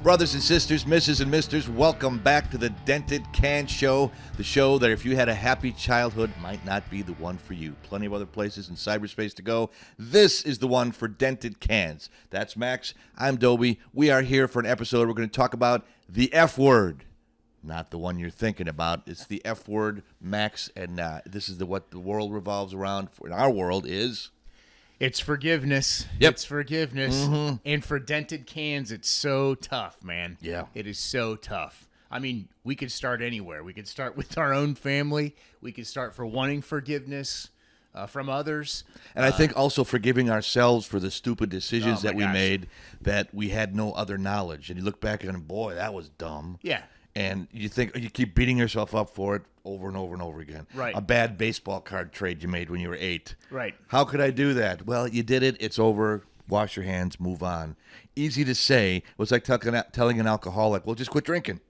Brothers and sisters, misses and misters, welcome back to the Dented Cast show. The show that if you had a happy childhood might not be the one for you. Plenty of other places in cyberspace to go. This is the one for Dented Cast. That's Max. I'm Dobie. We are here for an episode. We're going to talk about the F word. Not the one you're thinking about. It's the F word, Max. And this is what the world revolves around. In our world is... It's forgiveness. Yep. It's forgiveness. Mm-hmm. And for Dented Cast, it's so tough, man. Yeah. It is so tough. I mean, we could start anywhere. We could start with our own family. We could start for wanting forgiveness from others. And I think also forgiving ourselves for the stupid decisions that we made that we had no other knowledge. And you look back and, boy, that was dumb. Yeah. And you think you keep beating yourself up for it over and over and over again. Right. A bad baseball card trade you made when you were 8. Right. How could I do that? Well, you did it. It's over. Wash your hands. Move on. Easy to say. It was like telling an alcoholic, well, just quit drinking.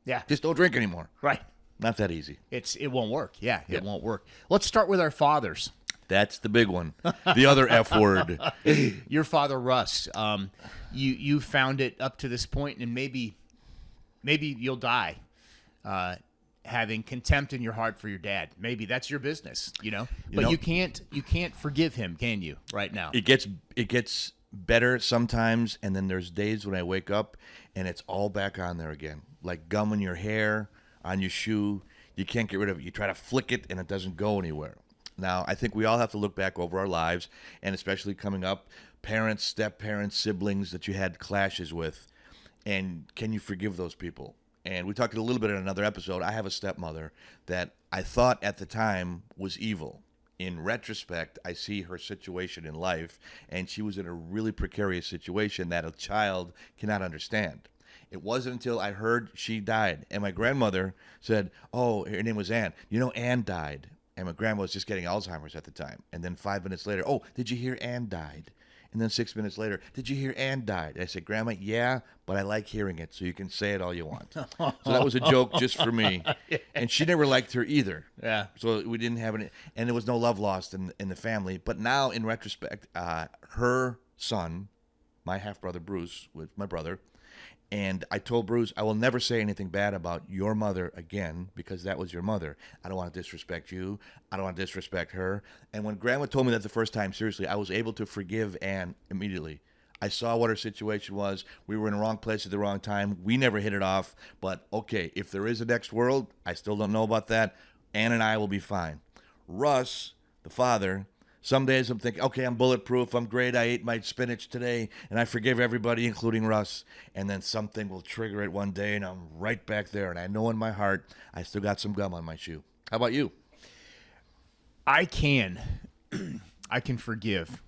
Yeah. Just don't drink anymore. Right. Not that easy. It won't work. Yeah, it won't work. Let's start with our fathers. That's the big one. The other F word. Your father, Russ. You found it up to this point, and maybe you'll die having contempt in your heart for your dad. Maybe that's your business, But you can't forgive him, can you? Right now, it gets better sometimes, and then there's days when I wake up and it's all back on there again, like gum in your hair, on your shoe. You can't get rid of it. You try to flick it, and it doesn't go anywhere. Now, I think we all have to look back over our lives, and especially coming up, parents, step-parents, siblings that you had clashes with. And can you forgive those people? And we talked a little bit in another episode. I have a stepmother that I thought at the time was evil. In retrospect, I see her situation in life, and she was in a really precarious situation that a child cannot understand. It wasn't until I heard she died, and my grandmother said, oh, her name was Ann. Ann died. And my grandma was just getting Alzheimer's at the time. And then 5 minutes later, oh, did you hear Ann died? And then 6 minutes later, did you hear Ann died? I said, Grandma, yeah, but I like hearing it, so you can say it all you want. So that was a joke just for me. And she never liked her either. Yeah. So we didn't have any, and there was no love lost in the family. But now, in retrospect, her son, my half-brother Bruce, with my brother, and I told Bruce, I will never say anything bad about your mother again because that was your mother. I don't want to disrespect you. I don't want to disrespect her. And when Grandma told me that the first time, seriously, I was able to forgive Ann immediately. I saw what her situation was. We were in the wrong place at the wrong time. We never hit it off. But, okay, if there is a next world, I still don't know about that. Ann and I will be fine. Russ, the father... Some days I'm thinking, okay, I'm bulletproof, I'm great, I ate my spinach today, and I forgive everybody, including Russ. And then something will trigger it one day, and I'm right back there. And I know in my heart I still got some gum on my shoe. How about you? I can. I can forgive.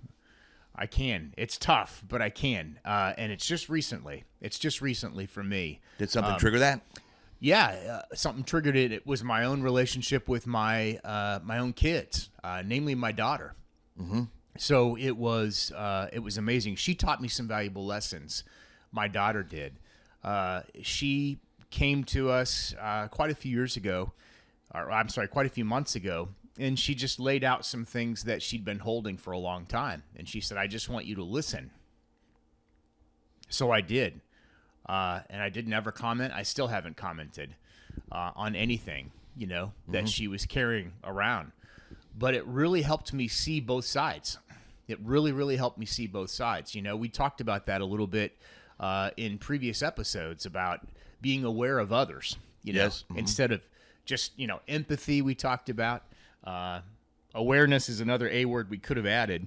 I can. It's tough, but I can. And it's just recently. It's just recently for me. Did something trigger that? Yeah, something triggered it. It was my own relationship with my own kids, namely my daughter. Mm-hmm. So it was amazing. She taught me some valuable lessons. My daughter did. She came to us quite a few months ago, and she just laid out some things that she'd been holding for a long time. And she said, I just want you to listen. So I did. And I didn't ever comment. I still haven't commented on anything, that she was carrying around. But it really helped me see both sides. It really, really helped me see both sides. We talked about that a little bit in previous episodes about being aware of others, Yes. Mm-hmm. Instead of just, empathy we talked about. Awareness is another A word we could have added.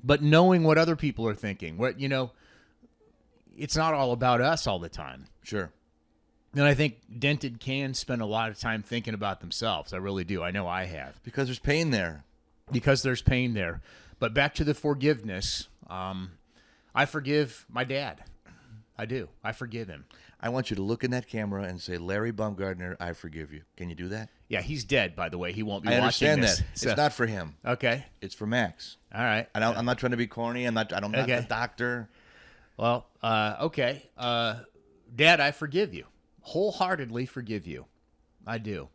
But knowing what other people are thinking, it's not all about us all the time. Sure. And I think Dented can spend a lot of time thinking about themselves. I really do. I know I have. Because there's pain there. Because there's pain there. But back to the forgiveness, I forgive my dad. I do. I forgive him. I want you to look in that camera and say, Larry Baumgartner, I forgive you. Can you do that? Yeah, he's dead, by the way. He won't be I watching understand this. that. So. It's not for him. Okay. It's for Max. All right. I'm not trying to be corny. I'm not the doctor. Well, okay. Dad, I forgive you. Wholeheartedly forgive you. I do.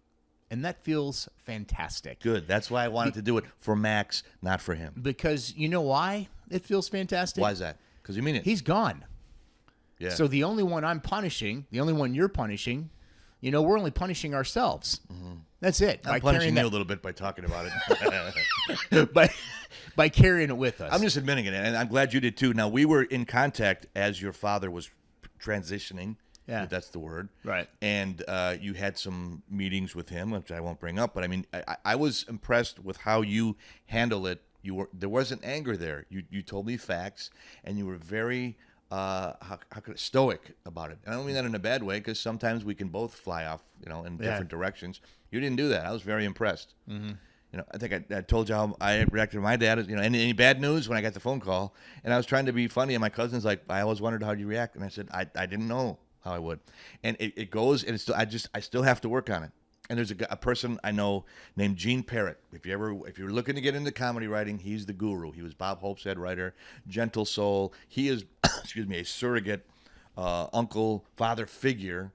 And that feels fantastic. Good. That's why I wanted to do it for Max, not for him. Because you know why it feels fantastic? Why is that? Because you mean it. He's gone. Yeah. So the only one I'm punishing, the only one you're punishing, we're only punishing ourselves. That's it. I'm punishing you a little bit by talking about it. by carrying it with us. I'm just admitting it, and I'm glad you did too. Now, we were in contact as your father was transitioning. Yeah. If that's the word. Right. And you had some meetings with him, which I won't bring up. But I mean, I was impressed with how you handle it. There wasn't anger there. You told me facts, and you were very stoic about it. And I don't mean that in a bad way, because sometimes we can both fly off, in different directions. You didn't do that. I was very impressed. Mm-hmm. I think I told you how I reacted to my dad. Any bad news when I got the phone call, and I was trying to be funny, and my cousin's like, I always wondered how you react, and I said I didn't know how I would, and it goes, and it's still I still have to work on it. And there's a person I know named Gene Parrott. If you're looking to get into comedy writing, he's the guru. He was Bob Hope's head writer, gentle soul. He is, a surrogate uncle, father figure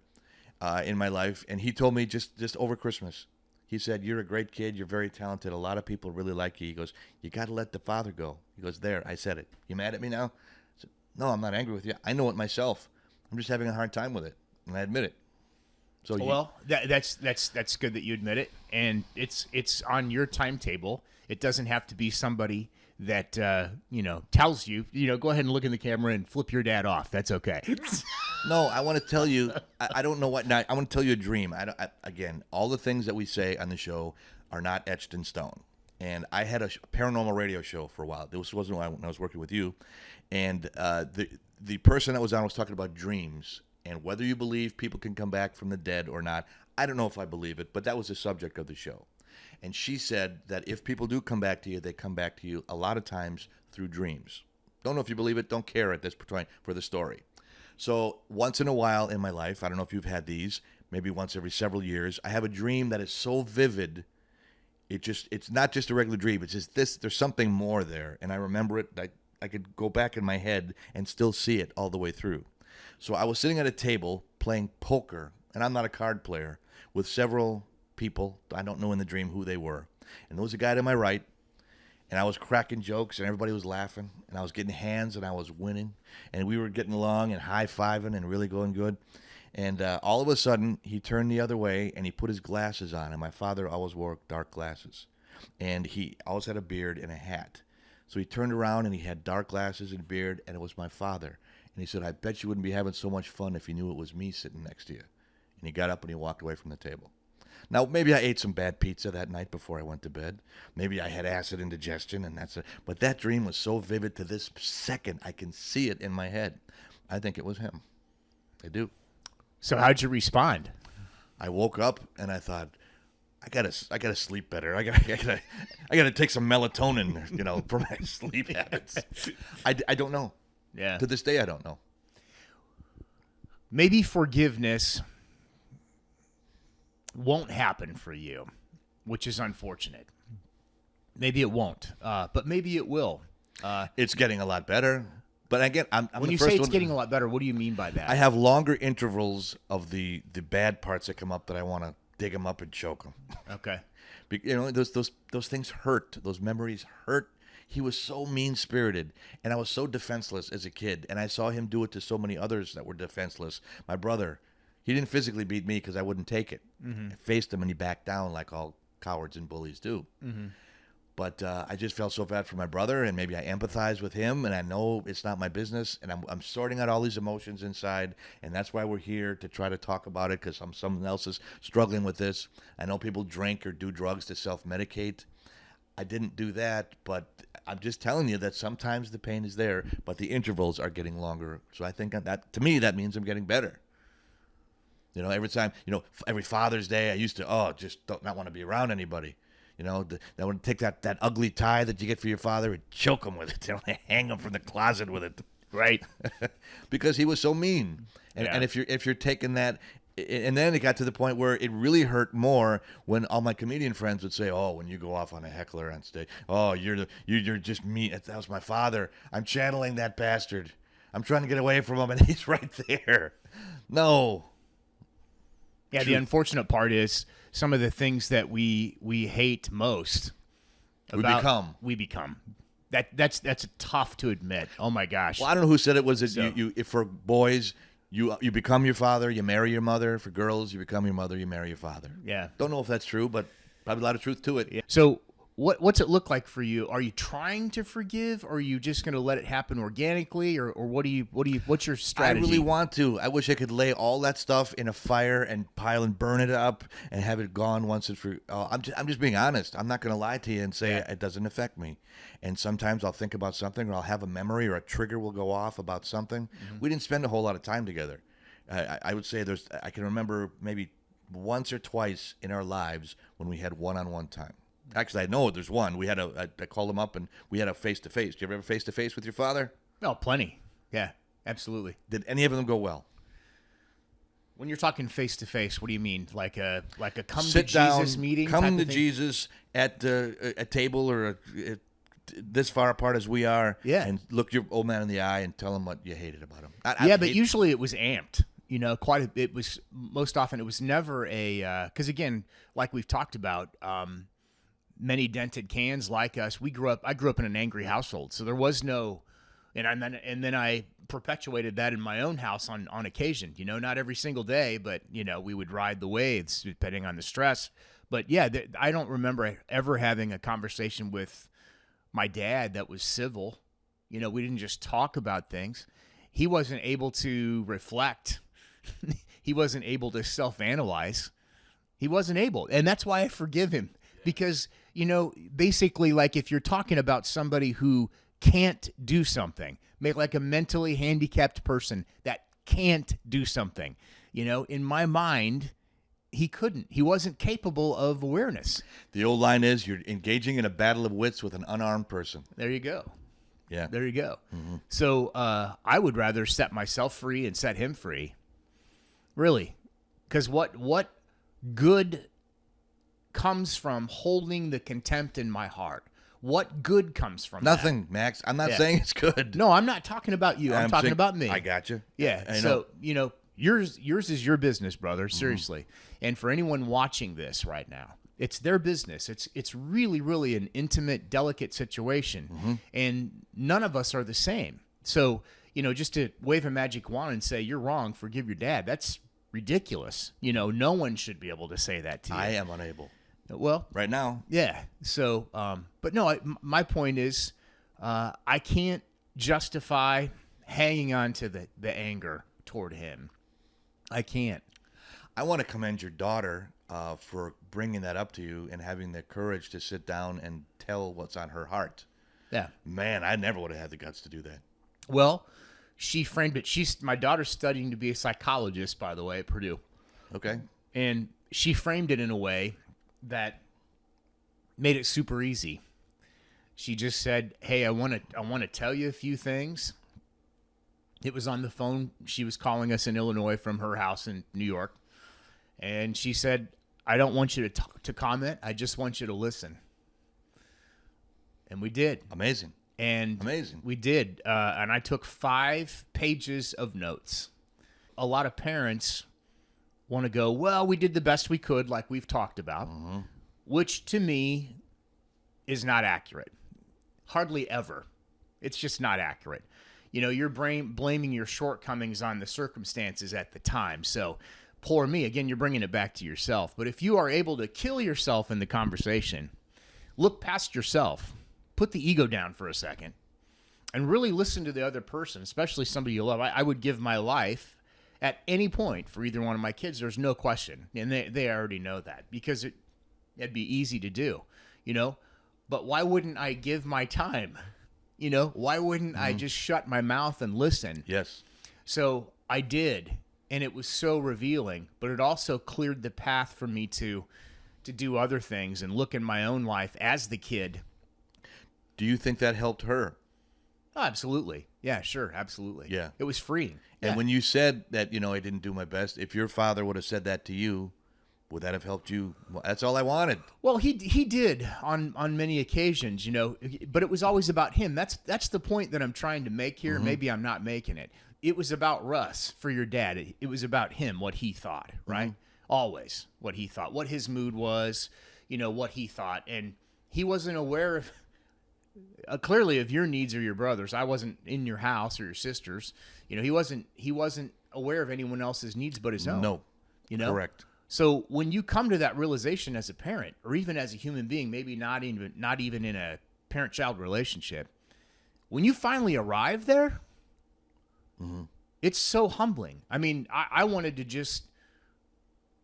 in my life. And he told me just over Christmas, he said, "You're a great kid. You're very talented. A lot of people really like you." He goes, "You got to let the father go." He goes, "There, I said it. You mad at me now?" I said, "No, I'm not angry with you. I know it myself. I'm just having a hard time with it, and I admit it." So that's good that you admit it, and it's on your timetable. It doesn't have to be somebody that tells you. Go ahead and look in the camera and flip your dad off. That's okay. No, I want to tell you. I don't know what. Now, I want to tell you a dream. Again, all the things that we say on the show are not etched in stone. And I had a paranormal radio show for a while. This wasn't when I was working with you, and the person that was on was talking about dreams. And whether you believe people can come back from the dead or not, I don't know if I believe it, but that was the subject of the show. And she said that if people do come back to you, they come back to you a lot of times through dreams. Don't know if you believe it, don't care at this point for the story. So once in a while in my life, I don't know if you've had these, maybe once every several years, I have a dream that is so vivid, it's not just a regular dream, it's just there's something more there. And I remember it, I could go back in my head and still see it all the way through. So I was sitting at a table playing poker, and I'm not a card player, with several people. I don't know in the dream who they were. And there was a guy to my right, and I was cracking jokes, and everybody was laughing, and I was getting hands, and I was winning. And we were getting along and high-fiving and really going good. And all of a sudden, he turned the other way, and he put his glasses on. And my father always wore dark glasses. And he always had a beard and a hat. So he turned around, and he had dark glasses and a beard, and it was my father. And he said, "I bet you wouldn't be having so much fun if you knew it was me sitting next to you." And he got up and he walked away from the table. Now, maybe I ate some bad pizza that night before I went to bed. Maybe I had acid indigestion, and that's it. But that dream was so vivid to this second, I can see it in my head. I think it was him. I do. So how'd you respond? I woke up and I thought, I gotta sleep better. I gotta take some melatonin, for my sleep habits. I don't know. Yeah. To this day, I don't know. Maybe forgiveness won't happen for you, which is unfortunate. Maybe it won't, but maybe it will. It's getting a lot better. But again, I'm when the you first say it's one, getting a lot better, what do you mean by that? I have longer intervals of the bad parts that come up that I want to dig them up and choke them. Okay. Those things hurt. Those memories hurt. He was so mean-spirited, and I was so defenseless as a kid, and I saw him do it to so many others that were defenseless. My brother, he didn't physically beat me because I wouldn't take it. Mm-hmm. I faced him, and he backed down like all cowards and bullies do. Mm-hmm. But I just felt so bad for my brother, and maybe I empathize with him, and I know it's not my business, and I'm sorting out all these emotions inside, and that's why we're here to try to talk about it, because someone else is struggling with this. I know people drink or do drugs to self-medicate. I didn't do that, but I'm just telling you that sometimes the pain is there, but the intervals are getting longer. So I think that, to me, that means I'm getting better. Every time, every Father's Day, I used to, just not want to be around anybody. That would take that ugly tie that you get for your father and choke him with it. Hang him from the closet with it. Right. Because he was so mean. And if you're taking that, and then it got to the point where it really hurt more when all my comedian friends would say, "Oh, when you go off on a heckler on stage, oh, you're just mean." That was my father. I'm channeling that bastard. I'm trying to get away from him, and he's right there. No. Yeah, the unfortunate part is some of the things that we hate most We become. That's tough to admit. Oh my gosh. Well, I don't know who said it. Was it So- you? If for boys, you become your father, you marry your mother. For girls, you become your mother, you marry your father. Yeah. Don't know if that's true, but probably a lot of truth to it. Yeah. So what's it look like for you? Are you trying to forgive, or are you just going to let it happen organically, or what's your strategy? I really want to. I wish I could lay all that stuff in a fire and pile and burn it up and have it gone once and for. I'm just being honest. I'm not going to lie to you and say it doesn't affect me. And sometimes I'll think about something, or I'll have a memory, or a trigger will go off about something. We didn't spend a whole lot of time together. I would say I can remember maybe once or twice in our lives when we had one-on-one time. Actually, I know there's one. We had I called him up and we had a face-to-face. Did you ever have a face-to-face with your father? Oh, plenty. Yeah, absolutely. Did any of them go well? When you're talking face to face, what do you mean? Like a come Sit to down, Jesus meeting? come type to of thing? Jesus at a table or this far apart as we are, Yeah. and look your old man in the eye and tell him what you hated about him. Yeah, but usually it was amped. You know, it was most often it was never a because again, like we've talked about, many dented cans like us. I grew up in an angry household, so there was no, and then I perpetuated that in my own house on occasion. You know, not every single day, but you know, we would ride the waves depending on the stress. But yeah, I don't remember ever having a conversation with my dad that was civil. You know, we didn't just talk about things. He wasn't able to reflect. He wasn't able to self-analyze. He wasn't able. And that's why I forgive him. Because, you know, basically, like if you're talking about somebody who can't do something, like a mentally handicapped person that can't do something, you know, in my mind, he couldn't. He wasn't capable of awareness. The old line is, you're engaging in a battle of wits with an unarmed person. There you go. Yeah. There you go. So I would rather set myself free and set him free. Really. Because what good comes from holding the contempt in my heart? What good comes from Nothing, Max. I'm not saying it's good. that? No, I'm not talking about you. I'm talking saying- about me. I got you. Yeah. I know. So, you know, yours is your business, brother. Seriously. And for anyone watching this right now, it's their business. It's really, really an intimate, delicate situation. And none of us are the same. So, you know, just to wave a magic wand and say, you're wrong, forgive your dad, that's ridiculous. You know, no one should be able to say that to you. I am unable Well, right now. yeah. So, but no, my point is, I can't justify hanging on to the anger toward him. I can't. I want to commend your daughter for bringing that up to you and having the courage to sit down and tell what's on her heart. Yeah. Man, I never would have had the guts to do that. Well, she framed it. My daughter's studying to be a psychologist, by the way, at Purdue. Okay. And she framed it in a way that made it super easy. She just said, "Hey, I want to tell you a few things." It was on the phone. She was calling us in Illinois from her house in New York. And she said, "I don't want you to comment. I just want you to listen." And we did. Amazing. And Amazing. we did. And I took 5 pages of notes. A lot of parents want to go, well, we did the best we could, like we've talked about, which to me is not accurate. Hardly ever. It's just not accurate. You know, you're blaming your shortcomings on the circumstances at the time. So poor me. Again, you're bringing it back to yourself. But if you are able to kill yourself in the conversation, look past yourself, put the ego down for a second, and really listen to the other person, especially somebody you love. I would give my life at any point for either one of my kids. There's no question. And they already know that because it'd be easy to do, you know. But why wouldn't I give my time? You know, why wouldn't I just shut my mouth and listen? Yes. So I did, and it was so revealing, but it also cleared the path for me to do other things and look in my own life as the kid. Do you think that helped her? Oh, absolutely. Yeah, sure. Absolutely. Yeah. It was freeing. And Yeah. when you said that, you know, I didn't do my best, if your father would have said that to you, would that have helped you? Well, that's all I wanted. Well, he did on many occasions, you know, but it was always about him. That's the point that I'm trying to make here. Maybe I'm not making it. It was about Russ for your dad. It was about him, what he thought, right? Always what he thought, what his mood was, you know, what he thought. And he wasn't aware of clearly, if your needs are your brother's, I wasn't in your house or your sister's. You know, he wasn't aware of anyone else's needs but his own. No. You know? Correct. So when you come to that realization as a parent, or even as a human being, maybe not even in a parent-child relationship, when you finally arrive there, it's so humbling. I mean, I wanted to just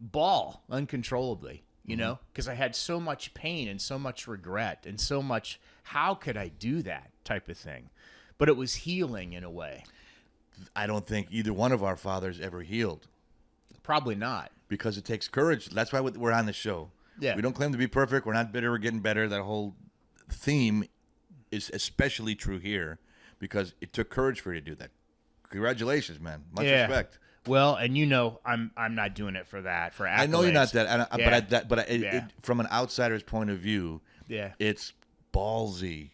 bawl uncontrollably, you know, because I had so much pain and so much regret and so much, how could I do that type of thing? But it was healing in a way. I don't think either one of our fathers ever healed. Probably not. Because it takes courage. That's why we're on the show. Yeah. We don't claim to be perfect. We're not bitter. We're getting better. That whole theme is especially true here because it took courage for you to do that. Congratulations, man. Much respect. Well, and you know, I'm not doing it for that. For accolades. I know you're not that, Yeah. From an outsider's point of view, Yeah. it's ballsy.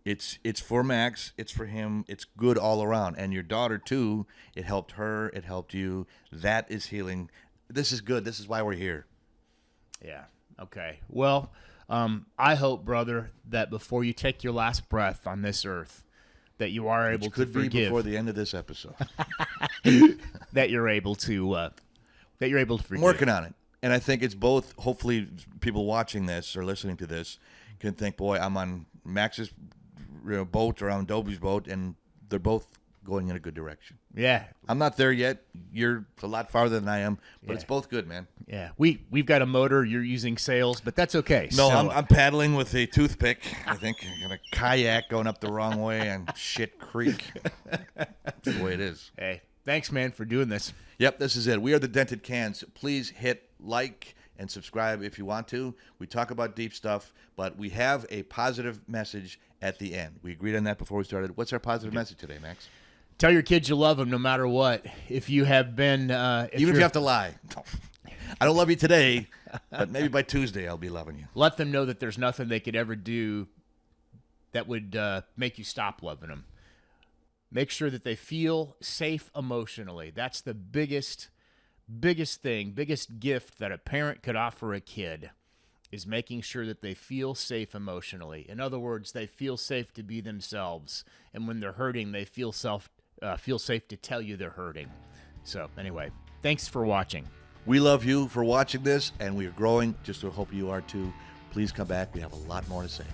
It's for Max. It's for him. It's good all around. And your daughter too. It helped her. It helped you. That is healing. This is good. This is why we're here. Yeah. Okay. Well, I hope, brother, that before you take your last breath on this earth, that you are able to Could be forgive. before the end of this episode. That you're able to forgive. I'm working on it. And I think it's both. Hopefully, people watching this or listening to this can think, boy, I'm on Max's boat or on Dobie's boat, and they're both going in a good direction. Yeah. I'm not there yet. You're a lot farther than I am, but it's both good, man. Yeah. We've got a motor. You're using sails, but that's okay. No, So- I'm paddling with a toothpick. I think I got a kayak going up the wrong way on Shit Creek. That's the way it is. Hey, thanks, man, for doing this. Yep, this is it. We are the Dented Cans. Please hit like and subscribe if you want to. We talk about deep stuff, but we have a positive message at the end. We agreed on that before we started. What's our positive message today, Max? Tell your kids you love them no matter what. If you have been... Even if you have to lie. I don't love you today, but maybe by Tuesday I'll be loving you. Let them know that there's nothing they could ever do that would make you stop loving them. Make sure that they feel safe emotionally. That's the biggest gift that a parent could offer a kid, is making sure that they feel safe emotionally. In other words, they feel safe to be themselves. And when they're hurting, they feel safe to tell you they're hurting. So anyway, thanks for watching. We love you for watching this, and we are growing. Just to hope you are too. Please come back. We have a lot more to say.